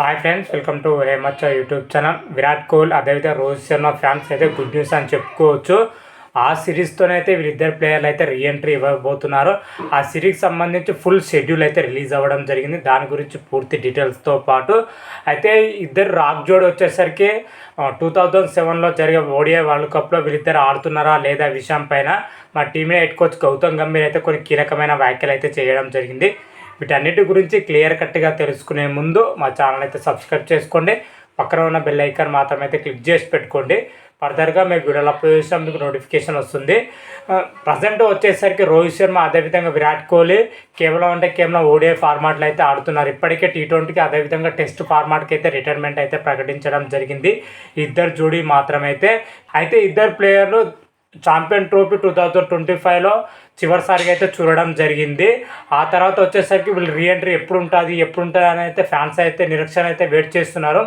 Hi friends, welcome to రేమచ్చ YouTube channel. Virat Kohli అదేవిధంగా Rohit Sharma fans అయితే గుడ్ న్యూస్ అని చెప్పుకోవచ్చు. ఆ సిరీస్తోనైతే వీరిద్దరు ప్లేయర్లు అయితే రీఎంట్రీ ఇవ్వబోతున్నారు. ఆ సిరీస్కి సంబంధించి ఫుల్ షెడ్యూల్ అయితే రిలీజ్ అవ్వడం జరిగింది. దాని గురించి పూర్తి డీటెయిల్స్తో పాటు అయితే ఇద్దరు రాక్ జోడి వచ్చేసరికి 2007లో జరిగే ఓడిఐ వరల్డ్ కప్లో వీరిద్దరు ఆడుతున్నారా లేదా విషయం పైన మా టీంలో హెడ్ కోచ్ గౌతమ్ గంభీర్ అయితే కొన్ని కీలకమైన వ్యాఖ్యలు అయితే చేయడం జరిగింది. వీటన్నిటి గురించి క్లియర్ కట్గా తెలుసుకునే ముందు మా ఛానల్ అయితే సబ్స్క్రైబ్ చేసుకోండి. పక్కన ఉన్న బెల్ ఐకాన్ మాత్రమైతే క్లిక్ చేసి పెట్టుకోండి. ఫర్దర్గా మేము వీడియోలో అప్లోడ్ చేసిన మీకు నోటిఫికేషన్ వస్తుంది. ప్రజెంట్ వచ్చేసరికి రోహిత్ శర్మ అదేవిధంగా విరాట్ కోహ్లీ కేవలం ఓడిఐ ఫార్మాట్లో అయితే ఆడుతున్నారు. ఇప్పటికే T20కి అదేవిధంగా టెస్ట్ ఫార్మాట్కి అయితే రిటైర్మెంట్ అయితే ప్రకటించడం జరిగింది. ఇద్దరు జోడీ మాత్రమైతే ఇద్దరు ప్లేయర్లు ఛాంపియన్ ట్రోఫీ 2025లో చివరిసారిగా అయితే చూడడం జరిగింది. ఆ తర్వాత వచ్చేసరికి వీళ్ళు రీఎంట్రీ ఎప్పుడు ఉంటుంది అని అయితే ఫ్యాన్స్ అయితే నిరీక్షణ అయితే వెయిట్ చేస్తున్నారు.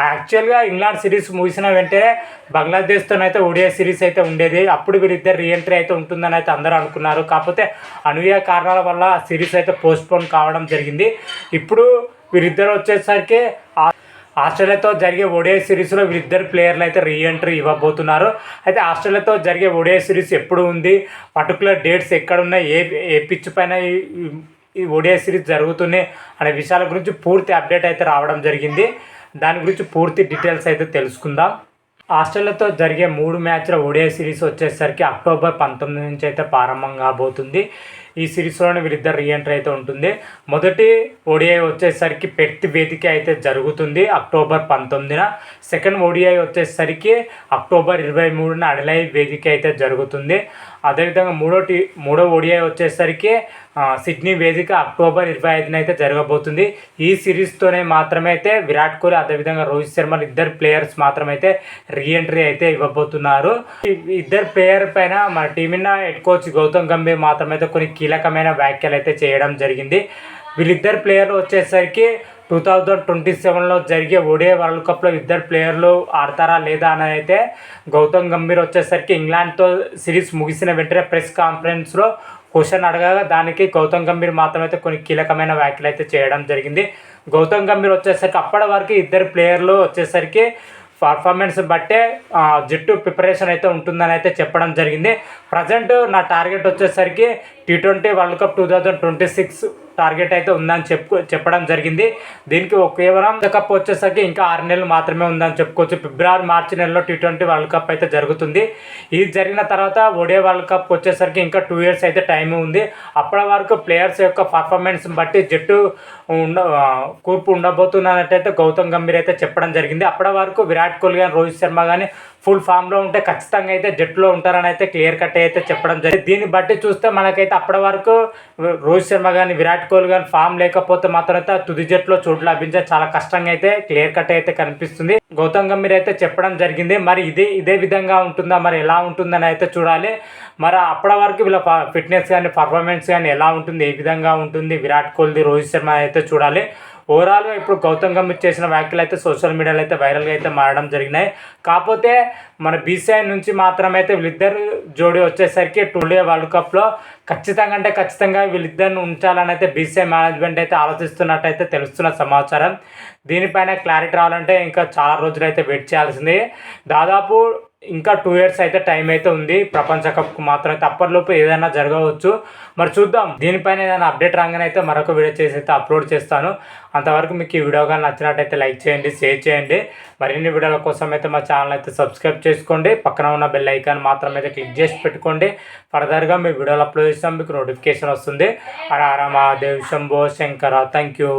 యాక్చువల్గా ఇంగ్లాండ్ సిరీస్ ముగిసిన వెంటనే బంగ్లాదేశ్తోనైతే ఓడిఐ సిరీస్ అయితే ఉండేది. అప్పుడు వీరిద్దరు రీఎంట్రీ అయితే ఉంటుందని అయితే అందరూ అనుకున్నారు. కాకపోతే అనూహ్య కారణాల వల్ల సిరీస్ అయితే పోస్ట్పోన్ కావడం జరిగింది. ఇప్పుడు వీరిద్దరు వచ్చేసరికి ఆస్ట్రేలియాతో జరిగే ఓడిఐ సిరీస్లో వీరిద్దరు ప్లేయర్లు అయితే రీఎంట్రీ ఇవ్వబోతున్నారు. అయితే ఆస్ట్రేలియాతో జరిగే ఓడిఐ సిరీస్ ఎప్పుడు ఉంది, పర్టికులర్ డేట్స్ ఎక్కడున్నాయి, ఏ పిచ్ పైన ఈ ఓడిఐ సిరీస్ జరుగుతున్నాయి అనే విషయాల గురించి పూర్తి అప్డేట్ అయితే రావడం జరిగింది. దాని గురించి పూర్తి డీటెయిల్స్ అయితే తెలుసుకుందాం. ఆస్ట్రేలియాతో జరిగే 3 మ్యాచ్ల ఓడిఐ సిరీస్ వచ్చేసరికి అక్టోబర్ 19 నుంచి అయితే ప్రారంభం కాబోతుంది. ఈ సిరీస్లోనే వీరిద్దరు రీఎంట్రీ అయితే ఉంటుంది. మొదటి ఓడిఐ వచ్చేసరికి పెర్త్ వేదిక అయితే జరుగుతుంది అక్టోబర్ 19న. సెకండ్ ఓడిఐ వచ్చేసరికి అక్టోబర్ 23న అడిలైడ్ వేదిక అయితే జరుగుతుంది. అదేవిధంగా మూడో ఓడిఐ వచ్చేసరికి సిడ్నీ వేదిక అక్టోబర్ 25న అయితే జరగబోతుంది. ఈ సిరీస్తోనే మాత్రమే అయితే విరాట్ కోహ్లీ అదేవిధంగా రోహిత్ శర్మ ఇద్దరు ప్లేయర్స్ మాత్రమైతే రీఎంట్రీ అయితే ఇవ్వబోతున్నారు. ఇద్దరు ప్లేయర్ పైన మన టీమిన్న హెడ్ కోచ్ గౌతమ్ గంభీర్ మాత్రమైతే కొన్ని కీలకమైన వ్యాఖ్యలు అయితే చేయడం జరిగింది. వీళ్ళిద్దరు ప్లేయర్లు వచ్చేసరికి 2027లో జరిగే ఓడిఐ వరల్డ్ కప్లో ఇద్దరు ప్లేయర్లు ఆడతారా లేదా అని అయితే గౌతమ్ గంభీర్ వచ్చేసరికి ఇంగ్లాండ్తో సిరీస్ ముగిసిన వెంటనే ప్రెస్ కాన్ఫరెన్స్లో క్వశ్చన్ అడగగా దానికి గౌతమ్ గంభీర్ మాత్రమైతే కొన్ని కీలకమైన వ్యాఖ్యలు అయితే చేయడం జరిగింది. గౌతమ్ గంభీర్ వచ్చేసరికి అప్పటి వరకు ఇద్దరు ప్లేయర్లు వచ్చేసరికి పర్ఫార్మెన్స్ బట్టే జట్టు ప్రిపరేషన్ అయితే ఉంటుందని అయితే చెప్పడం జరిగింది. ప్రజెంట్ నా టార్గెట్ వచ్చేసరికి T20 వరల్డ్ కప్ 2026 టార్గెట్ అయితే ఉందని చెప్పడం జరిగింది. దీనికి కేవలం కప్ వచ్చేసరికి ఇంకా 6 నెలలు మాత్రమే ఉందని చెప్పుకోవచ్చు. ఫిబ్రవరి మార్చి నెలలో T20 వరల్డ్ కప్ అయితే జరుగుతుంది. ఇది జరిగిన తర్వాత ఓడిఐ వరల్డ్ కప్ వచ్చేసరికి ఇంకా 2 ఇయర్స్ అయితే టైం ఉంది. అప్పటి వరకు ప్లేయర్స్ యొక్క పర్ఫార్మెన్స్ బట్టి జట్టు కూర్పు ఉండబోతున్నట్టయితే గౌతమ్ గంభీర్ అయితే చెప్పడం జరిగింది. అప్పటి వరకు విరాట్ కోహ్లీ కానీ రోహిత్ శర్మ కానీ ఫుల్ ఫామ్లో ఉంటే ఖచ్చితంగా అయితే జట్టులో ఉంటారని అయితే క్లియర్ కట్ అయితే చెప్పడం జరిగింది. దీన్ని బట్టి చూస్తే మనకైతే అప్పటి వరకు రోహిత్ శర్మ కానీ విరాట్ కోహ్లీ కానీ ఫామ్ లేకపోతే మాత్రం అయితే తుది జట్టులో చోటు లభించే చాలా కష్టంగా అయితే క్లియర్ కట్ అయితే కనిపిస్తుంది. గౌతమ్ గంభీర్ అయితే చెప్పడం జరిగింది. మరి ఇదే విధంగా ఉంటుందా, మరి ఎలా ఉంటుందని అయితే చూడాలి. మరి అప్పటి వరకు వీళ్ళ ఫిట్నెస్ కానీ పర్ఫార్మెన్స్ కానీ ఎలా ఉంటుంది, ఏ విధంగా ఉంటుంది విరాట్ కోహ్లీ రోహిత్ శర్మ అయితే చూడాలి. ఓవరాల్గా ఇప్పుడు గౌతమ్ గంభీర్ చేసిన వ్యాఖ్యలు అయితే సోషల్ మీడియాలో అయితే వైరల్గా అయితే మారడం జరిగినాయి. కాకపోతే మన BCCI నుంచి మాత్రమైతే వీళ్ళిద్దరు జోడీ వచ్చేసరికి ఓడిఐ వరల్డ్ కప్లో ఖచ్చితంగా వీళ్ళిద్దరిని ఉంచాలని అయితే BCCI మేనేజ్మెంట్ అయితే ఆలోచిస్తున్నట్టయితే తెలుస్తున్న సమాచారం. దీనిపైన క్లారిటీ రావాలంటే ఇంకా చాలా రోజులు అయితే వెయిట్ చేయాల్సింది. దాదాపు ఇంకా 2 ఇయర్స్ అయితే టైం అయితే ఉంది ప్రపంచ కప్కు మాత్రం. అయితే అప్పటిలోపు ఏదైనా జరగవచ్చు. మరి చూద్దాం. దీనిపైన ఏదైనా అప్డేట్ రాగానే అయితే మరొక వీడియో చేసి అయితే అప్లోడ్ చేస్తాను. అంతవరకు మీకు ఈ వీడియో కానీ నచ్చినట్టయితే లైక్ చేయండి, షేర్ చేయండి. మరిన్ని వీడియోల కోసం అయితే మా ఛానల్ అయితే సబ్స్క్రైబ్ చేసుకోండి. పక్కన ఉన్న బెల్ ఐకాన్ మాత్రం అయితే క్లిక్ చేసి పెట్టుకోండి. ఫర్దర్గా మీ వీడియోలు అప్లోడ్ చేస్తాం మీకు నోటిఫికేషన్ వస్తుంది. హర హర మహాదేవ్ శంభో శంకర. Thank you.